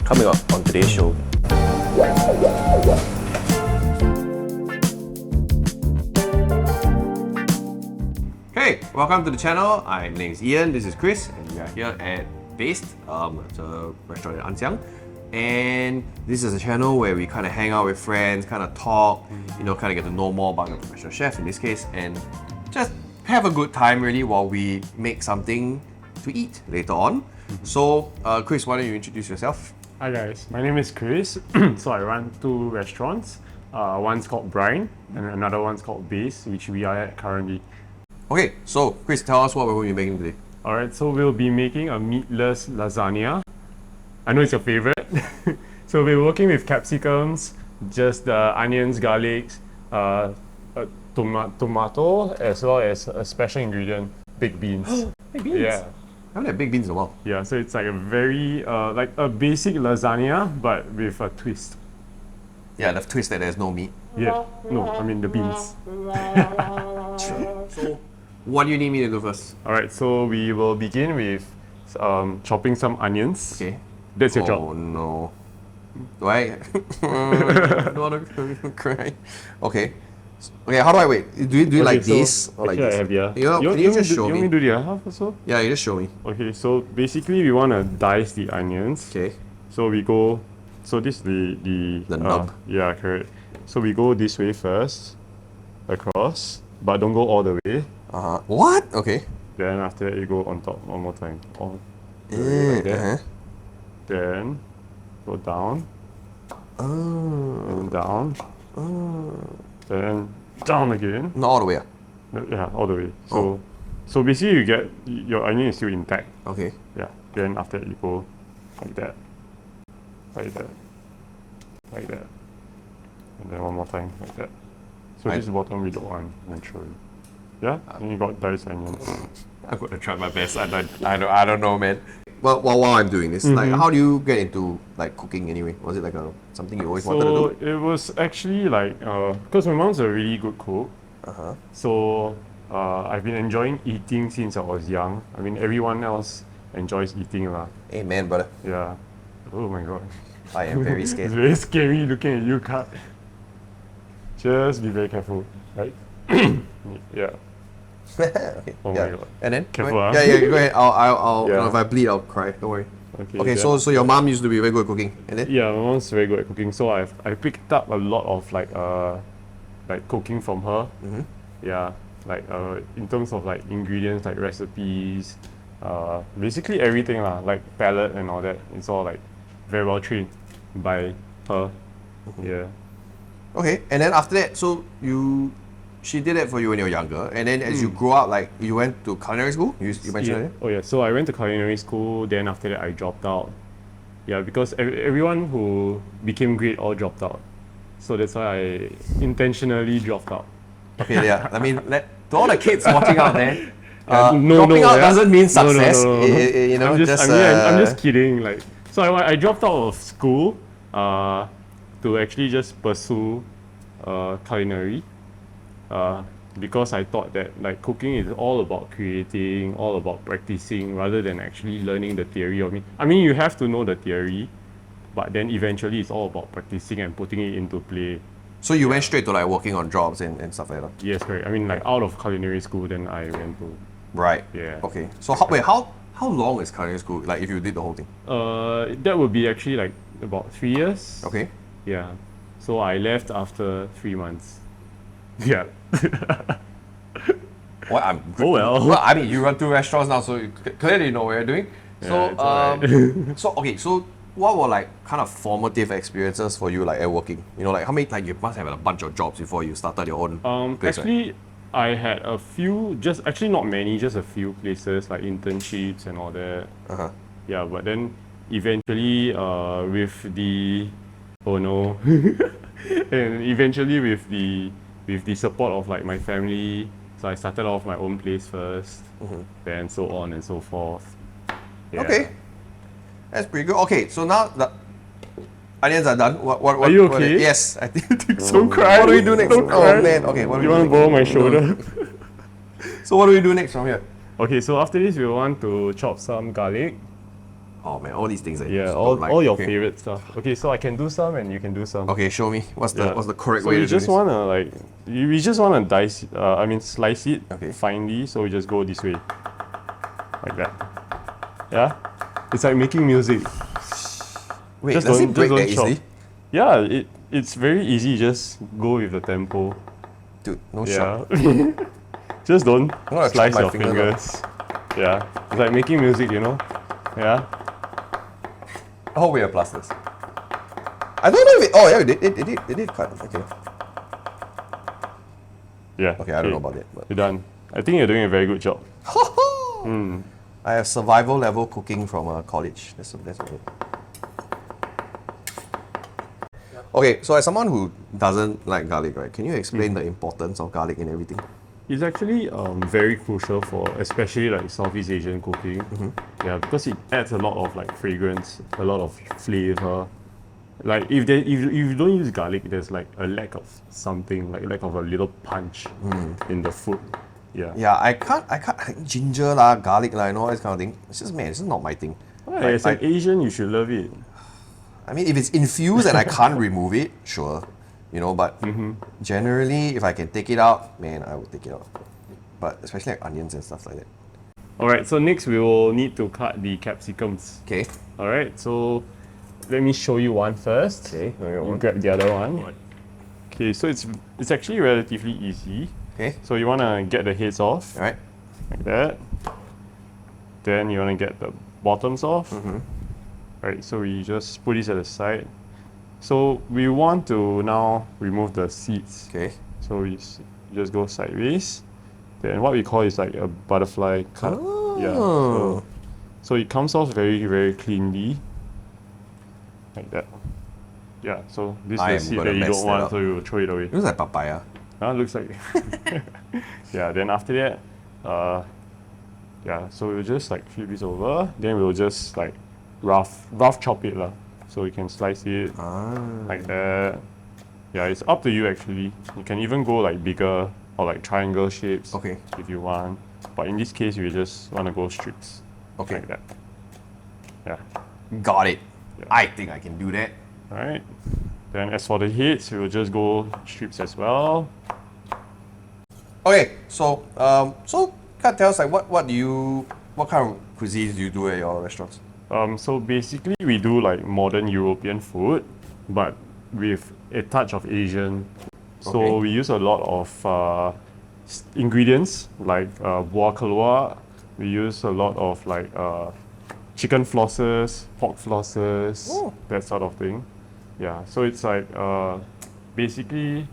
Coming up on today's show. Hey, welcome to the channel. My name is Ian, this is Chris, and we are here at Based, it's a restaurant in Anxiang. And this is a channel where we kind of hang out with friends, kind of talk, kind of get to know more about the professional chef in this case, and just have a good time really while we make something to eat later on. So, Chris, why don't you introduce yourself? Hi guys, my name is Chris. So I run two restaurants. One's called Brine and another one's called Base, which we are at currently. Okay, so Chris, tell us what we're going to be making today. Alright, so we'll be making a meatless lasagna. I know it's your favorite. So we're working with capsicums, just onions, garlics, tomato, as well as a special ingredient, baked beans. Baked beans? Yeah. I haven't had baked beans in a while. Yeah, so it's like a very, like a basic lasagna, but with a twist. Yeah, the twist that there's no meat. Yeah, no, I mean the beans. So, what do you need me to do first? Alright, so we will begin with chopping some onions. Okay. That's your job. Oh no. Do I? I don't want to cry. Okay. Okay, how do I wait? Do you like so this or like actually this? I have, yeah. Can you just show You me? want me to do the other half also? Yeah, you just show me. Okay, so basically we want to dice the onions. Okay. So we go, so this is the nub. Yeah, correct. So we go this way first, across, but don't go all the way. What? Okay. Then after that you go on top one more time. All the way like that. Then go down. And down. Then down again. Not all the way. Yeah, all the way. So basically you get, your onion is still intact. Okay. Yeah. Then after that you go like that. Like that. Like that. And then one more time like that. So this bottom we don't want naturally. Yeah? And you got diced onions. I'm gonna try my best. I don't know, man. Well, while I'm doing this, like, how do you get into like cooking anyway? Was it like something you always wanted to do? So it was actually like, because my mom's a really good cook. So I've been enjoying eating since I was young. I mean, everyone else enjoys eating lah. Amen, brother. Yeah. Oh my god. I am very It's scared. very scary looking at you, cut. Just be very careful, right? Yeah. Okay. Oh yeah. my god. And then? Careful, go ahead. ah. Yeah, go ahead. I'll Yeah. if I bleed, I'll cry. Don't worry. Okay, then- so your mom used to be very good at cooking, and then? Yeah, my mom's very good at cooking, so I picked up a lot of like cooking from her. Yeah, like in terms of like ingredients, like recipes, basically everything lah, like palette and all that. It's all like very well trained by her. Yeah. Okay, and then after that, so she did that for you when you were younger, and then as you grew up, like you went to culinary school. You mentioned it. Oh yeah, so I went to culinary school. Then after that, I dropped out. Yeah, because everyone who became great all dropped out. So that's why I intentionally dropped out. Okay, yeah. I mean, to all the kids watching out there, No, dropping out doesn't mean success. No. You know, I'm just kidding. Like, so I dropped out of school to actually just pursue culinary. Because I thought that like cooking is all about creating, all about practicing, rather than actually learning the theory of it. I mean, you have to know the theory, but then eventually it's all about practicing and putting it into play. So you went straight to like working on jobs and stuff like that. Yes, correct. I mean, like out of culinary school, then I went to. Right. Yeah. Okay. So how long is culinary school? Like if you did the whole thing? That would be actually like about 3 years. Okay. Yeah. So I left after 3 months. Yeah. Well, Oh well. Well, I mean, you run two restaurants now, so you clearly know what you're doing. So, Yeah, it's alright. so okay, so what were like kind of formative experiences for you like at working? You know, like how many, like you must have had a bunch of jobs before you started your own place, right? Actually, I had a few, just actually not many, just a few places like internships and all that. Yeah, but then eventually with the, oh no, and eventually with the support of like my family, so I started off my own place first, then so on and so forth. Yeah. Okay, that's pretty good. Okay, so now the onions are done. What Are you okay? Yes, I think so. Don't cry. What do we do next? Don't Oh cry. man, okay. What do You we want do to borrow my next? shoulder? So what do we do next from here? Okay, so after this we want to chop some garlic. Oh man, all these things that Yeah, you all, don't like. all your Okay. favorite stuff. Okay, so I can do some and you can do some. Okay, show me. What's the Yeah. what's the correct So way you to do just this? wanna like you just wanna dice slice it Okay. finely, so you just go this way. Like that. Yeah? It's like making music. Wait, Just does don't it break just that don't chop. easily? Yeah, it's very easy, just go with the tempo. Dude, no shot. Yeah. Just don't I'm gonna slice chop my your fingers fingers. Yeah. It's like making music, you know? Yeah. Oh wait, plus this. I don't know if it. Oh yeah, it did cut. Okay. Yeah. Okay, I don't know about it, but You're done. I think you're doing a very good job. I have survival level cooking from college. That's good. Okay, so as someone who doesn't like garlic, right? Can you explain the importance of garlic in everything? It's actually very crucial for especially like Southeast Asian cooking. Yeah, because it adds a lot of like fragrance, a lot of flavor. Like if you don't use garlic, there's like a lack of something, like lack of a little punch in the food. Yeah. Yeah, I can't ginger lah, garlic lah, and all this kind of thing. It's just man, it's just not my thing. Right, Like, as an Asian, you should love it. I mean, if it's infused and I can't remove it, sure, you know. But generally, if I can take it out, man, I would take it out. But especially like onions and stuff like that. Alright, so next we will need to cut the capsicums. Okay. Alright, so let me show you one first. Okay. You grab the other one. Okay, so it's actually relatively easy. Okay. So you wanna get the heads off, All right. like that. Then you wanna get the bottoms off. Right, so we just put this at the side. So we want to now remove the seeds. Okay. So we just go sideways. Then what we call is like a butterfly cut. Yeah. So it comes off very, very cleanly. Like that. Yeah, so this I is am the seed gonna that you mess don't that want, up. so you throw it away. It looks like papaya. Looks like. Yeah, then after that, yeah, so we'll just like flip this over. Then we'll just like rough chop it lah. So you can slice it like that. Yeah, it's up to you actually. You can even go like bigger or like triangle shapes Okay. if you want. But in this case, we just want to go strips. Okay. Like that. Yeah. Got it. I think I can do that. Alright. Then as for the heads, we will just go strips as well. Okay, so can you tell us like what kind of cuisines do you do at your restaurants? So basically, we do like modern European food, but with a touch of Asian. So Okay. we use a lot of ingredients like buah keluak. We use a lot of like chicken flosses, pork flosses, Oh. that sort of thing. Yeah, so it's like basically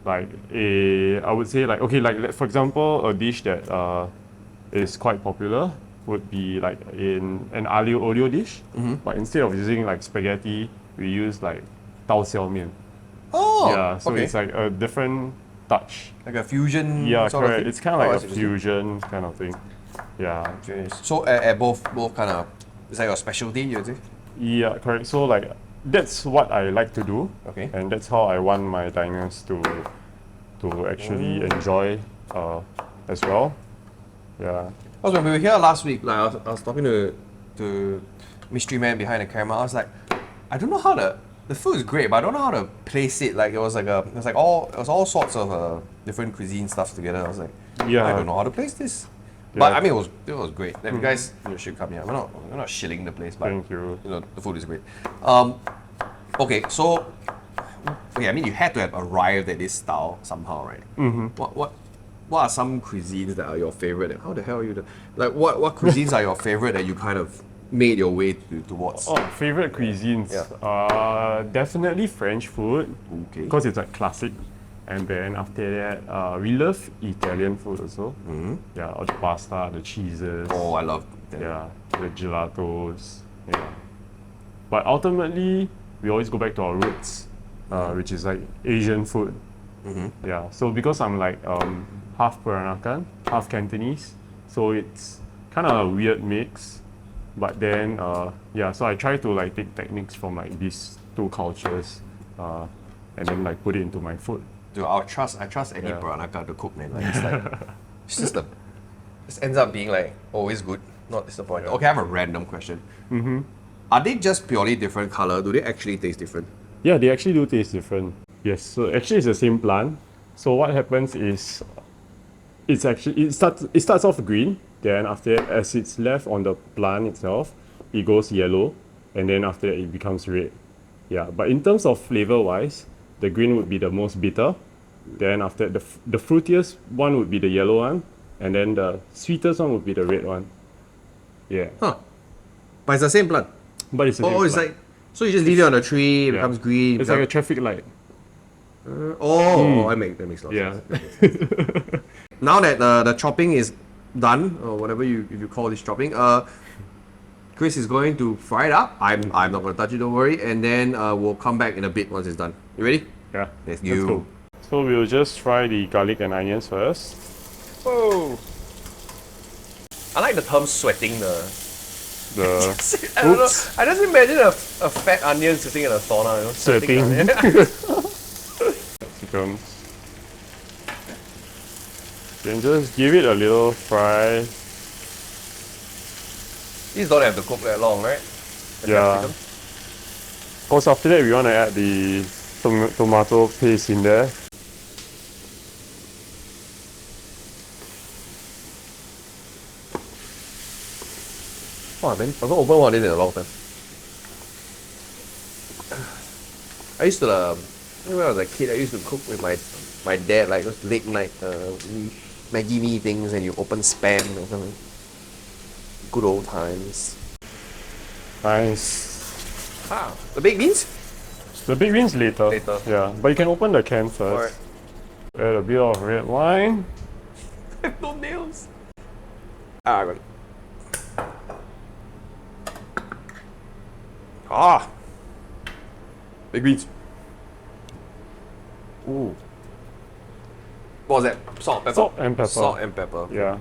like I would say like okay, like for example, a dish that is quite popular would be like in an aglio olio dish, but instead of using like spaghetti, we use like tau xiao mian. Oh, Yeah, so okay. it's like a different touch. Like a fusion. Yeah, sort of correct. thing? It's kind of Oh, like that's a interesting. fusion kind of thing. Yeah. Okay. So at both kind of, is that your specialty? You would say? Yeah, correct. So like that's what I like to do. Okay. And that's how I want my diners to actually enjoy as well. Yeah. Because when we were here last week, like I was talking to mystery man behind the camera. I was like, I don't know how the food is great, but I don't know how to place it. Like it was all sorts of different cuisine stuff together. I was like, Yeah. I don't know how to place this. Yeah. But I mean, it was great. Like, you guys, should come here. We're not shilling the place, but Thank you. the food is great. Okay, so okay, I mean, you had to have arrived at this style somehow, right? What are some cuisines that are your favorite? And how the hell are you like what cuisines are your favorite that you kind of made your way towards? Oh, favorite cuisines. Definitely French food. Okay. Because it's like classic. And then after that, we love Italian food also. Yeah, all the pasta, the cheeses. Oh, I love that. Yeah, the gelatos. Yeah. But ultimately, we always go back to our roots, which is like Asian food. Yeah. So because I'm like half Peranakan, half Cantonese, so it's kind of a weird mix. But then, yeah. So I try to like take techniques from like these two cultures, and then like put it into my food. Dude, I trust any Peranakan to cook, man. Like it's just ends up being like always good. Not disappointed. Okay, I have a random question. Are they just purely different color? Do they actually taste different? Yeah, they actually do taste different. Yes, so actually it's the same plant. So what happens is it starts off green, then after that, as it's left on the plant itself, it goes yellow, and then after that it becomes red. Yeah, but in terms of flavor wise, the green would be the most bitter. Then after that, the fruitiest one would be the yellow one, and then the sweetest one would be the red one. Yeah, Huh. But it's the same plant. but it's the same Oh, it's plant. like, so you just leave it on a tree, it Yeah. becomes green. It's like a traffic light. that makes a lot of Yeah. sense. Now that the chopping is done, or whatever if you call this chopping, Chris is going to fry it up. I'm not going to touch it, don't worry. And then we'll come back in a bit once it's done. You ready? Yeah. Let's Let's go. go. So we'll just fry the garlic and onions first. Whoa! I like the term sweating the. The I don't know. I just imagine a fat onion sitting in a sauna, you know, Sweating. on it. chickens. Then just give it a little fry. These don't have to cook that long, right? The Yeah. capsicum? Because after that we want to add the tomato paste in there. Wow, man, I've not opened one of these in a long time. I used to, when I was a kid, I used to cook with my dad, like those late night Maggie mee things, and you open spam or something. Good old times. Nice. Ah, the baked beans? The big beans later. Later. Yeah, but you can open the can first. Add a bit of red wine. I have no nails. Ah, I got it. Ah! Baked beans. Ooh. What was that? Salt, pepper? Salt and pepper. Salt and pepper. Yeah.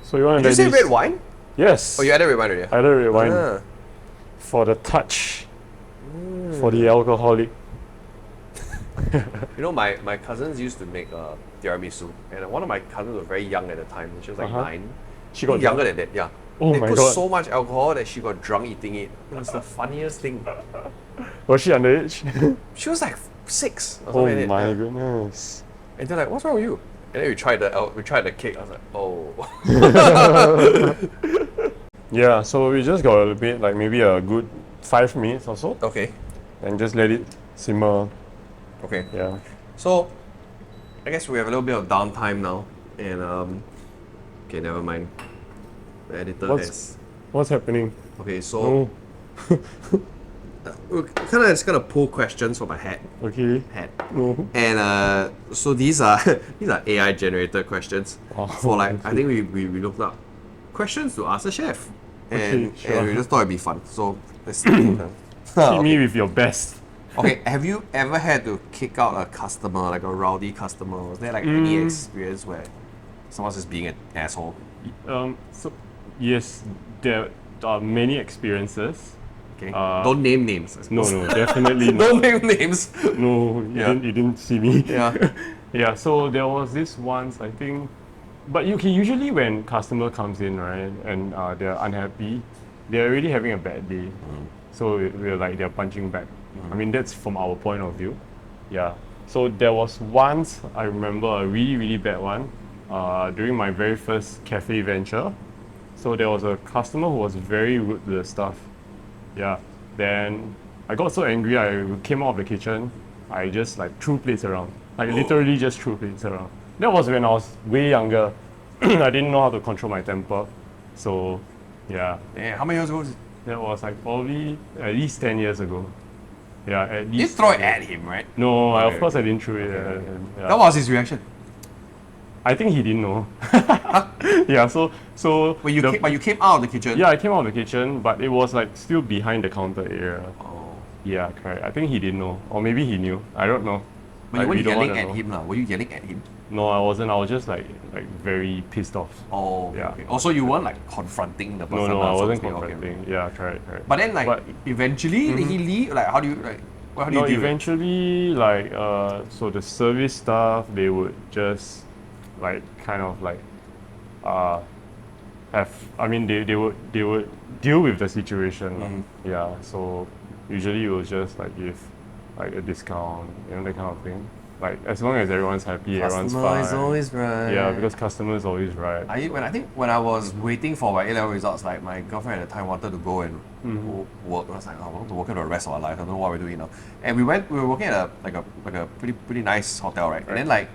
So you want to Did you let say this... red wine? Yes. Oh, you added red wine already? Added red wine Ah. for the touch. For the alcoholic. You know, my cousins used to make tiramisu, and one of my cousins was very young at the time. She was like 9. She got younger drunk. than that, yeah. Oh they my put God. so much alcohol that she got drunk eating it. It was the funniest thing. Was she underage? She was like 6 or Oh something like my that. goodness. And they're like, "What's wrong with you?" And then we tried the cake. I was like, "Oh." Yeah, so we just got a bit, like maybe a good 5 minutes or so, Okay. and just let it simmer. Okay. Yeah. So, I guess we have a little bit of downtime now, and okay, never mind. The editor has. What's happening? Okay, so Oh, we're kind of just gonna pull questions from my hat. okay. No. And so these are these are AI generated questions Oh, for like I okay. think we looked up questions to ask a chef, and Okay, sure. and we just thought it'd be fun. So let's see. Hit me with your best. Okay, have you ever had to kick out a customer, like a rowdy customer? Was there like any experience where someone's just being an asshole? So yes, there are many experiences. Okay, don't name names. I No, suppose. no, definitely not. Don't name names. No, Yeah. you didn't see me. Yeah. Yeah, so there was this once, I think, but you can usually when customer comes in, right, and they're unhappy, they're already having a bad day. So we're like, they're punching back. I mean, that's from our point of view. Yeah. So there was once, I remember a really, really bad one, during my very first cafe venture. So there was a customer who was very rude to the staff. Yeah. Then I got so angry, I came out of the kitchen. I just like threw plates around. Like literally just threw plates around. That was when I was way younger. I didn't know how to control my temper. So yeah, Yeah, how many years ago was it? that was like probably at least 10 years ago. Yeah, at You least. throw it at him, right? No, Okay. of course I didn't throw it. Yeah. That was his reaction. I think he didn't know. Yeah, so But you the- came out of the kitchen. yeah, I came out of the kitchen, but it was like still behind the counter area. Oh. Yeah, correct. I think he didn't know, or maybe he knew. I don't know. But you Like, weren't we don't yelling wanna at know. him, lah. Were you yelling at him? No, I wasn't. I was just like very pissed off. Oh, Yeah. okay. Also, you weren't like confronting the No, person. no, lah, I so wasn't to speak. Okay. confronting. Yeah, correct. But then, like, But- eventually, did he leave? Like, how do you like? How do you No, deal with it? eventually, like, so the service staff, they would just, like, kind of like, have. I mean, they would deal with the situation. Yeah. So usually it was just like give like a discount, that kind of thing. Like as long as everyone's happy, everyone's Customer fine. is always right. Yeah, because customer is always right. I think when I was waiting for my A-level results, like my girlfriend at the time wanted to go and work. I was like, oh, I want to work for the rest of our life. I don't know what we're doing now. And we were working at a pretty nice hotel, right? And then like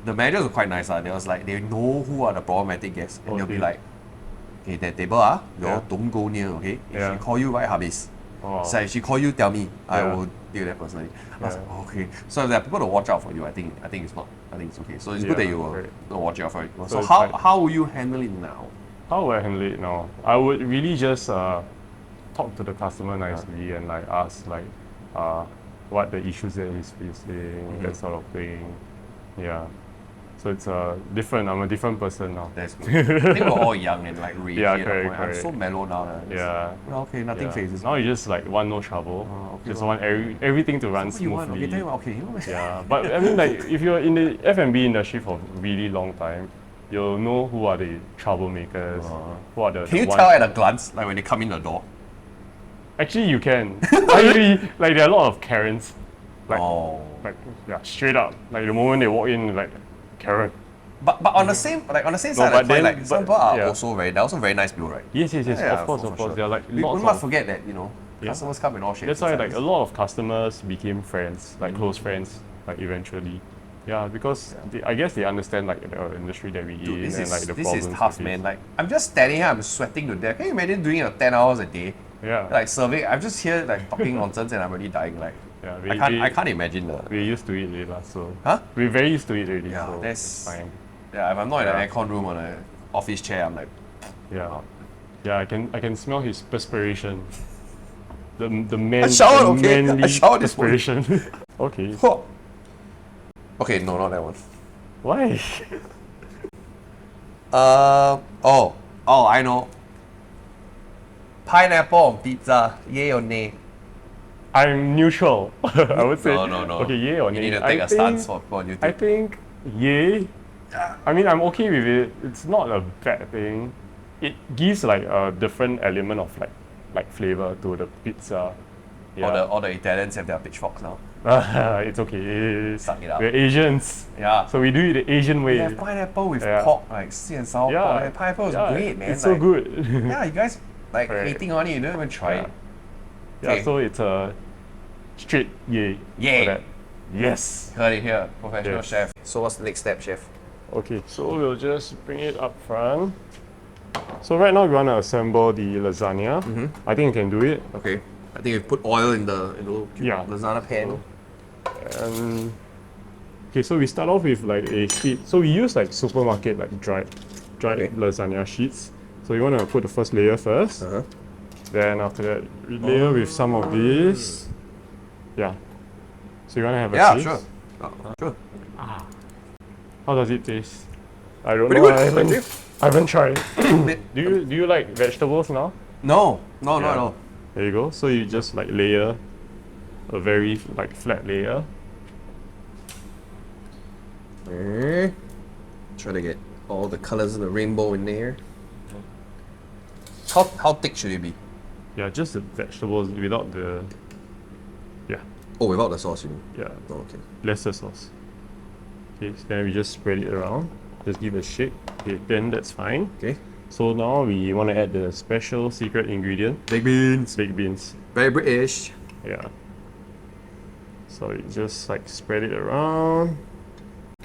the managers were quite nice. They was like they know who are the problematic guests, and they'll be like, okay, that table you all don't go near, okay? If she call you, right, habis. Wow. So if she call you, tell me. I Yeah. will deal with that personally. I was like, oh, okay. So if there are people to watch out for you, I think it's not. I think it's okay. So it's good that you will right. watch out for it. So it's how like- how will you handle it now? How would I handle it now? I would really just talk to the customer nicely and like ask like what the issues that he's facing, that sort of thing. Yeah. So it's different. I'm a different person now. That's good. I think we're all young and like ragey Yeah, at that correct, point. I'm correct. so mellow now. Yeah. Well, okay, nothing Yeah. phases. Now you just like want no trouble. okay, Just well. want everything to run What do you want? smoothly. Okay, tell you what, okay, you know what? Yeah, but I mean, like, if you're in the F&B industry for a really long time, you'll know who are the troublemakers, who are the Can you ones- tell at a glance, like when they come in the door? Actually, you can. Actually, like, there are a lot of Karens. Like, Oh. like, yeah, straight up. Like, the moment they walk in, like, Karen. But on the same side of the but coin, then- like some people are yeah. they're also very nice people, right? Yes, yes, yes, Yeah, of course, for of course. sure. There are, like, We lots must of... forget that, Yeah. customers come in all shapes. That's why, and like, a sizes. lot of customers became friends, like, close friends, like, eventually. Yeah, because I guess they understand, like, the industry that we Dude, in this and, is like, the this problems is tough, we man. face. Like I'm just standing here, I'm sweating to death. Can you imagine doing it 10 hours a day? Yeah. Like serving, I'm just here like talking nonsense and I'm already dying. Like Yeah, I can't imagine the. we're used to it already, lah, so... Huh? We're very used to it already, Yeah, so that's- it's fine. Yeah, if I'm not in an Yeah. aircon room on an office chair, I'm like, Yeah. Yeah, I can smell his perspiration. The man, I showered, the okay? manly I showered this morning. perspiration. Okay. "Huh." Okay, no, not that one. Why? I know. Pineapple on pizza, yay or nay? I'm neutral. I would say. No. Okay, yay or You nay? need to take I a stance think- for people on YouTube. I think yay. I mean, I'm okay with it. It's not a bad thing. It gives like a different element of like flavor to the pizza. Yeah. All the Italians have their pitchforks now. It's okay. Suck it up. We're Asians, Yeah. so we do it the Asian way. We have pineapple with Yeah. pork, like sweet and sour pork. And pineapple is yeah, great, man. It's so like, good. Yeah, you guys like Correct. hating on it, you don't even try it. Yeah, Okay. so it's a straight yay. Yay. For that. Yes. Heard it here, professional Yes. chef. So what's the next step, chef? Okay, so we'll just bring it up front. So right now we want to assemble the lasagna. I think you can do it. Okay. I think you put oil in the little Yeah. lasagna pan. And okay, so we start off with like a sheet. So we use like supermarket like dried Okay. lasagna sheets. So you want to put the first layer first. Uh-huh. Then after that, we layer with some of this. Yeah. So you want to have a Yeah, taste? sure. Sure. How does it taste? I don't Pretty know. good. I haven't tried. Bit- Do you like vegetables now? No, not Yeah. at all. There you go. So you just like layer a very like flat layer. Okay. Try to get all the colors of the rainbow in there. How thick should it be? Yeah, just the vegetables without the Oh, without the sauce, you mean? yeah Oh, okay. lesser sauce. Okay, so then we just spread it around. Just give it a shake. Okay, then that's fine. Okay. So now we want to add the special secret ingredient, Baked beans. baked beans. Very British. Yeah. So you just like spread it around.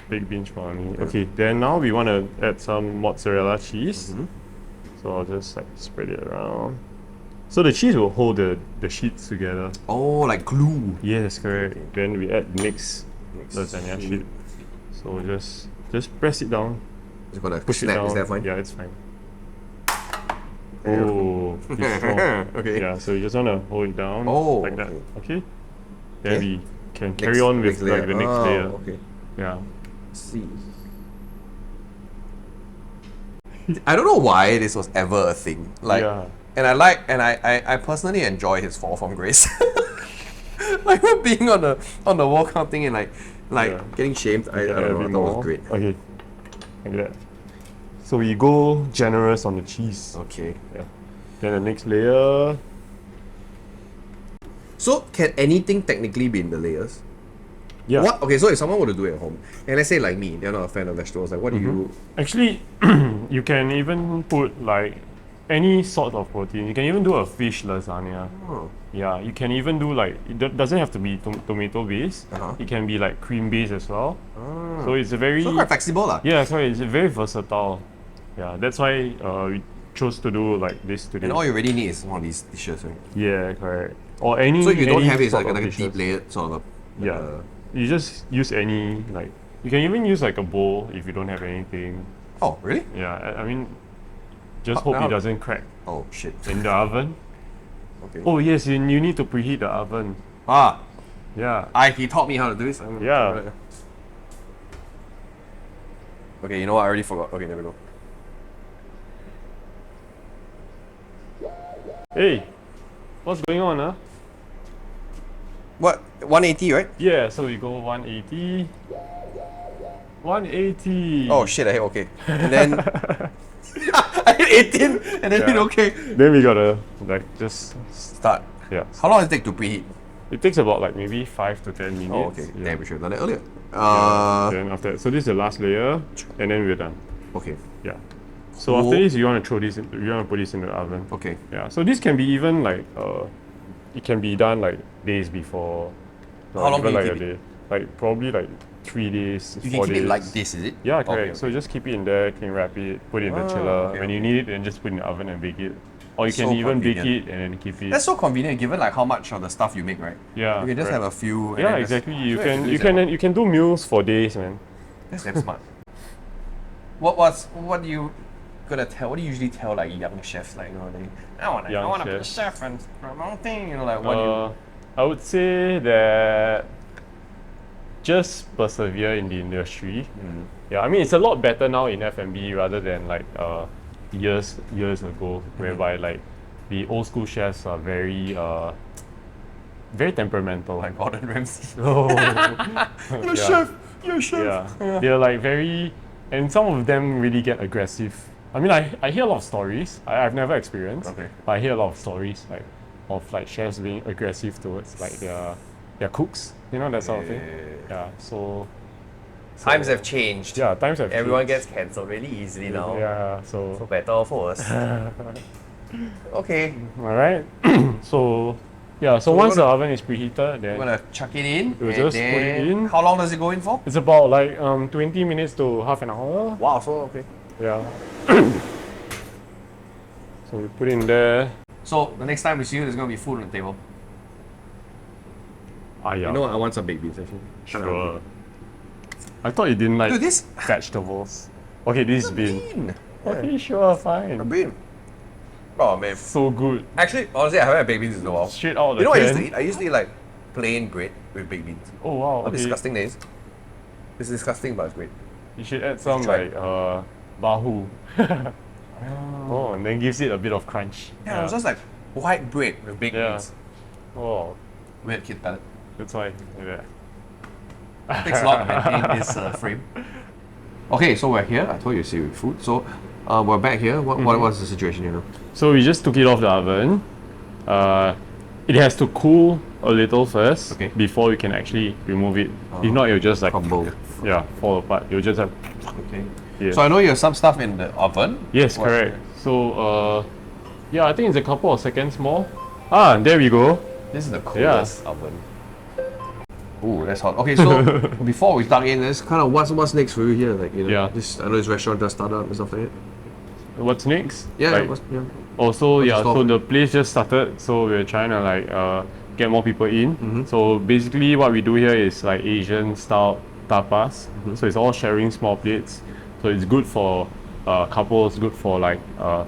Baked beans for me. Okay, then now we want to add some mozzarella cheese. So I'll just like spread it around. So the cheese will hold the sheets together. Oh, like glue. Yes, correct. Then we add mixed lasagna sheet. So just press it down, Just gonna push snap. it down. Is that fine? Yeah, it's fine. Oh, it's strong. Okay. Yeah, so you just wanna hold it down Oh, like that. Okay. Then Okay. we can carry on with like the next layer. Okay. Yeah. Let's see. I don't know why this was ever a thing. Like, Yeah. and I personally enjoy his fall from grace. Like being on the wall counting and like Yeah. getting shamed. I Yeah, don't a know. bit That was more. great. Okay. Like that. So we go generous on the cheese. Okay. Yeah. Then the next layer. So can anything technically be in the layers? Yeah. What? Okay, so if someone were to do it at home, and let's say like me, they're not a fan of vegetables, like what do you... Actually, you can even put like any sort of protein. You can even do a fish lasagna. Oh. Yeah, you can even do like, doesn't have to be tomato based. It can be like cream based as well. So it's a very... So quite flexible lah. Yeah, sorry, it's very versatile. Yeah, that's why we chose to do like this today. And all you really need is one of these dishes, right? Yeah, correct. Or any... So if you don't any have it, it's sort like of a dishes. deep layered sort of... Yeah. You just use any, like, you can even use like a bowl if you don't have anything. Oh, really? Yeah, I mean, just How- hope how- it doesn't crack Oh, shit. in the oven. Okay. Oh yes, you need to preheat the oven. Ah, Yeah. he taught me how to do this. Yeah. Okay, you know what? I already forgot. Okay, there we go. Hey, what's going on, huh? What? 180, right? Yeah, so we go 180. 180. Oh shit! I hit okay. And then I hit 18, and then hit Yeah. okay. Then we gotta like just Start. yeah. How long does it take to preheat? It takes about like maybe 5 to 10 minutes. Oh, okay. Yeah. Damn, we should have done it earlier. Then after that, so this is the last layer, and then we're done. Okay. Yeah. So Cool. after this, you want to throw this. You want to put this in the oven. Okay. Yeah. So this can be even like it can be done like days before. or How long even can you like keep a day? Like probably like 3 days, You 4 can keep days. it like this, is it? Yeah, correct. Okay, So just keep it in there, clean wrap it, put it in the Ah, chiller. okay, When you okay. need it, then just put it in the oven and bake it. Or you can So even bake convenient. it and then keep it. That's so convenient given like how much of the stuff you make, right? Yeah, You can just correct. have a few. and Yeah, then just- exactly. You so can do you this at home. can you can do meals for days, man. That's damn smart. What do you gonna tell? What do you usually tell like young chefs, like, you know, I Young wanna be a chefs. chef and my own thing, you know, like what do you... I would say that just persevere in the industry. Yeah, I mean it's a lot better now in F&B rather than like years ago, whereby like the old school chefs are very very temperamental. Like Gordon Ramsay. Oh, You're a yeah. chef. You're a chef. Yeah. They're like very, and some of them really get aggressive. I mean, I hear a lot of stories. I've never experienced, Okay. but I hear a lot of stories like of like chefs being aggressive towards like their cooks, you know, that sort of thing. Yeah. So Times have changed. yeah, times have Everyone changed. gets cancelled really easily now. Yeah. For So better or for worse. Okay. all right. So yeah. So we're once the gonna- oven is preheated, I'm then gonna chuck it in. We'll and just put then it in. How long does it go in for? it's about like 20 minutes to half an hour. Wow, so okay. Yeah. So we put in there. So the next time we see you, there's gonna be food on the table. Ah, yeah. You know what? I want some baked beans actually. Sure. I thought you didn't like Dude, this vegetables. Okay, this is bean. bean. Okay, sure, A fine. bean. Oh man. So good. Actually, honestly, I haven't had baked beans in a while. Straight out of the You know what I used can. to eat? I used to eat like plain bread with baked beans. Oh wow. How Okay. disgusting that is. It's disgusting, but it's great. You should add some try like bahu. Oh, and then gives it a bit of crunch. Yeah, it was just like white bread with baked Yeah. beans. Oh, Weird kid palate. that's why. Yeah. Takes a lot to maintain this frame. Okay, so we're here. I told you to see with food. So we're back here. What was the situation, you know? So we just took it off the oven. It has to cool a little first Okay. before we can actually remove it. If not, it'll just like Crumble. yeah, fall apart. You'll just have Okay. yeah. So I know you have some stuff in the oven. Yes, What- correct. So, yeah, I think it's a couple of seconds more. Ah, there we go. This is the coolest oven. Ooh, that's hot. Okay, so before we start in, this kind of what's next for you here? Like, you know, Yeah. this, I know this restaurant just started up and stuff like that. What's next? Yeah, Like, yeah. also, yeah, stop so it? the place just started, so we're trying to like get more people in. Mm-hmm. So basically, what we do here is like Asian style tapas. Mm-hmm. So it's all sharing small plates. So it's good for couples, good for like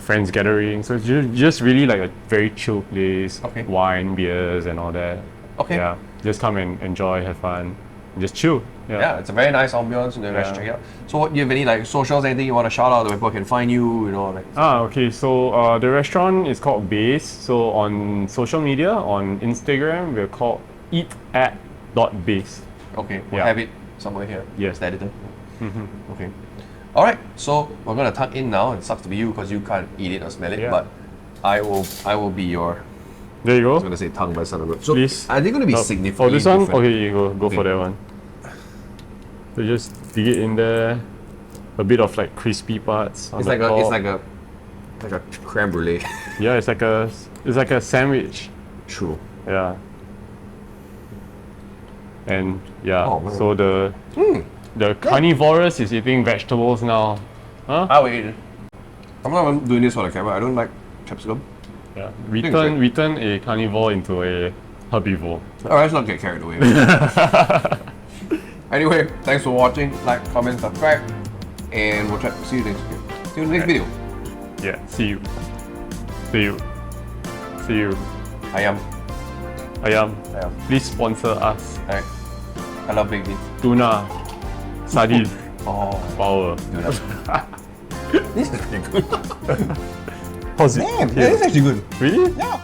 friends gathering. So it's just really like a very chill place. Okay. Wine, beers, and all that. Okay. Yeah, just come and enjoy, have fun, and just chill. Yeah, it's a very nice ambiance in the restaurant. Check it out. So, what, do you have any like socials, anything you want to shout out that people can find you? You know, like. Okay. So the restaurant is called Base. So on social media, on Instagram, we're called eat@base. Okay, we'll Yeah. have it somewhere here. Yes. The editor. Okay. All right, so we're gonna tuck in now. It sucks to be you because you can't eat it or smell it, Yeah. but I will be your. There you I was go. gonna say tongue, but it's not a good. So Please. are they gonna be Oh, significantly this one? different? Okay, you go for Okay. that one. So just dig it in there. A bit of like crispy parts on It's the like top. a creme brulee. Yeah, it's like a sandwich. True. Yeah. And yeah, Oh, man. so the carnivorous is eating vegetables now. Huh? I will eat it. I'm not even doing this for the camera. I don't like capsicum. Yeah. think it's right. We turn a carnivore into a herbivore. Alright, let's not get carried away. Anyway, thanks for watching. Like, comment, subscribe, and we'll try. See you next video. See you in the next video. Yeah, see you. See you. See you. Ayam. Ayam, Ayam. please sponsor us. Alright. I love baked beans. Tuna, sardine, Oh, power. dude. This is pretty good. How's it? Damn, that is actually good. Really? Yeah.